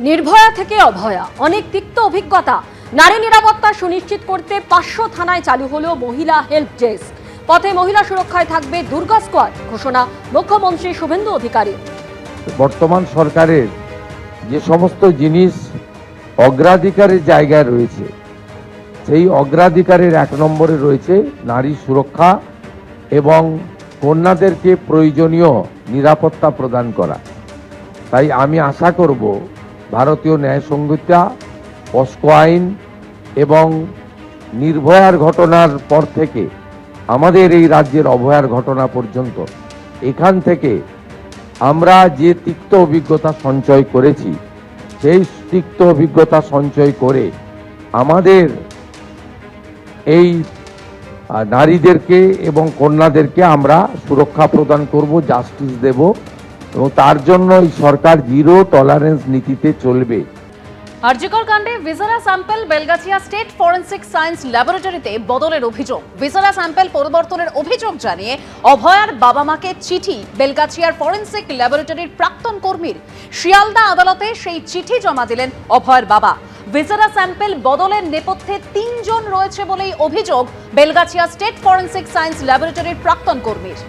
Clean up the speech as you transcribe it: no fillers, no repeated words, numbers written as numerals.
নির্ভয়া থেকে অভয়া, অনেক তিক্ত অভিজ্ঞতা। নারী নিরাপত্তা সুনিশ্চিত করতে 500 থানায় চালু হলো মহিলা হেল্প ডেস্ক। পথে মহিলা সুরক্ষায় থাকবে দুর্গা স্কোয়াড, ঘোষণা মুখ্যমন্ত্রী শুভেন্দু অধিকারী। বর্তমান সরকারের যে সমস্ত জিনিস অগ্রাধিকারের জায়গায় রয়েছে, সেই অগ্রাধিকারের 1 নম্বরে রয়েছে নারী সুরক্ষা এবং কন্যাদেরকে প্রয়োজনীয় নিরাপত্তা প্রদান করা। তাই আমি আশা করব ভারতীয় ন্যায় সংহিতা, পস্কো আইন এবং নির্ভয়ার ঘটনার পর থেকে আমাদের এই রাজ্যের অভয়ার ঘটনা পর্যন্ত এখান থেকে আমরা যে তিক্ত অভিজ্ঞতা সঞ্চয় করেছি, সেই তিক্ত অভিজ্ঞতা সঞ্চয় করে আমাদের এই নারীদেরকে এবং কন্যাদেরকে আমরা সুরক্ষা প্রদান করব, জাস্টিস দেব, এবং তার জন্য এই সরকার জিরো টলারেন্স নীতিতে চলবে। আরজিকর কাণ্ডে viscera sample Belgachia state forensic science ল্যাবরেটরিতে বদলের অভিযোগ। ভিসারা স্যাম্পল পরিবর্তনের অভিযোগ জানিয়ে অভয়ার বাবা মাকে চিঠি বেলগাছিয়ার ফরেন্সিক ল্যাবরেটরির প্রাক্তন কর্মীর। শিয়ালদা আদালতে সেই চিঠি জমা দিলেন অভয়ের বাবা। ভিসারা স্যাম্পল বদলের নেপথ্যে 3 জন রয়েছে বলেই অভিযোগ বেলগাছিয়া স্টেট ফরেন্সিক সায়েন্স ল্যাবরেটরির প্রাক্তন কর্মীর।